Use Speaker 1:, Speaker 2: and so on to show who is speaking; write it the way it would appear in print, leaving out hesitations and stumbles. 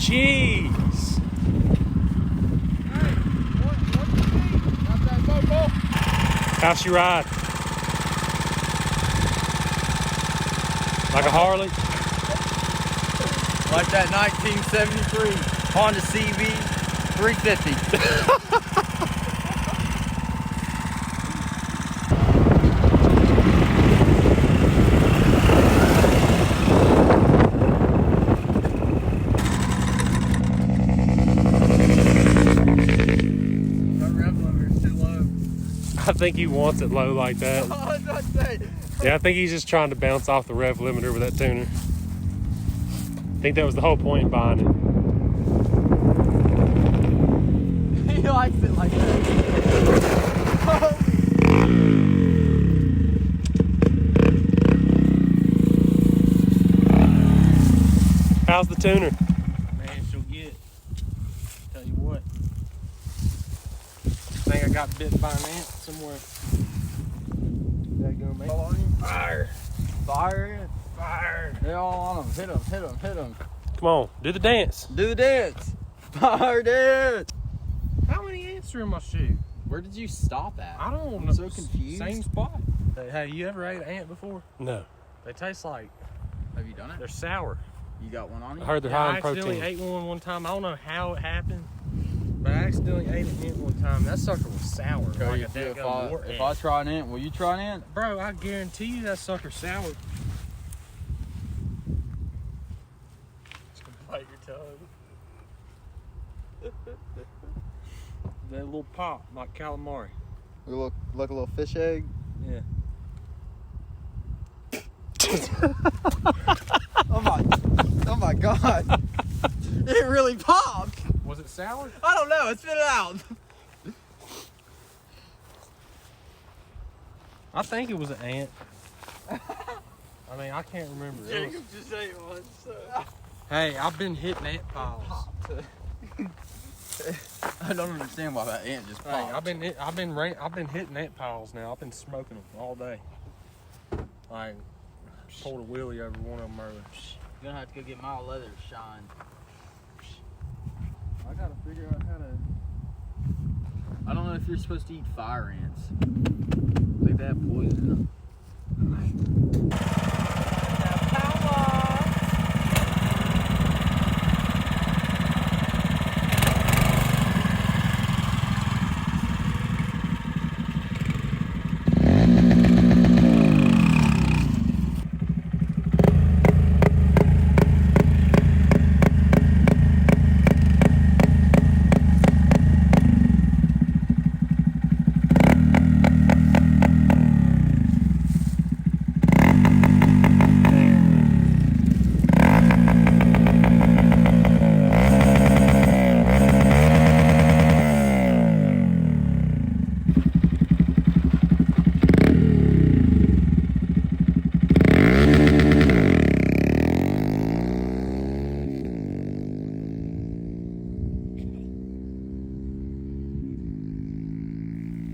Speaker 1: Jeez.
Speaker 2: Hey, what do you think? Got that moto?
Speaker 1: How's she ride? Like a Harley?
Speaker 3: Like that 1973 Honda CB 350.
Speaker 1: I think he wants it low like that. Yeah, I think he's just trying to bounce off the rev limiter with that tuner. I think that was the whole point in buying it.
Speaker 3: He likes it like that.
Speaker 1: How's the tuner?
Speaker 2: Man, she'll get. Tell you what. I think I got bit by an ant somewhere. That gonna make fire.
Speaker 3: Fire.
Speaker 2: Fire.
Speaker 3: They're all on them. Hit them, hit them, hit them.
Speaker 1: Come on, do the dance.
Speaker 3: Do the dance. Fire dance.
Speaker 2: How many ants are in my shoe?
Speaker 3: Where did you stop at?
Speaker 2: I don't know.
Speaker 3: I'm so confused.
Speaker 2: Same spot. Hey, you ever ate an ant before?
Speaker 1: No.
Speaker 2: They taste like,
Speaker 3: Have you done it?
Speaker 2: they're sour.
Speaker 3: You got one on you?
Speaker 1: I heard they're
Speaker 2: Yeah,
Speaker 1: high
Speaker 2: I
Speaker 1: in
Speaker 2: accidentally
Speaker 1: protein.
Speaker 2: ate one time. I don't know how it happened, but I accidentally ate an ant one time. That sucker was sour.
Speaker 3: Cody,
Speaker 2: Like a
Speaker 3: if
Speaker 2: daggone wart
Speaker 3: I
Speaker 2: ant.
Speaker 3: try an ant, will you try an ant?
Speaker 2: Bro, I guarantee you that sucker's sour. Just gonna bite your tongue. That little pop, like calamari.
Speaker 3: Look like a little fish egg.
Speaker 2: Yeah.
Speaker 3: Oh my god. It really popped.
Speaker 2: Was it sour?
Speaker 3: I don't know. Spit it out.
Speaker 2: I think it was an ant. I mean, I can't remember. It was-
Speaker 3: just ate one. So.
Speaker 2: Hey, I've been hitting ant piles.
Speaker 3: I don't understand why that ant just
Speaker 2: Hey,
Speaker 3: popped.
Speaker 2: I've been hitting ant piles now. I've been smoking them all day. Like, pulled a wheelie over one of them earlier.
Speaker 3: You're gonna have to go get my leather shined.
Speaker 2: I gotta figure out how to.
Speaker 3: I don't know if you're supposed to eat fire ants. I think they have poison in them.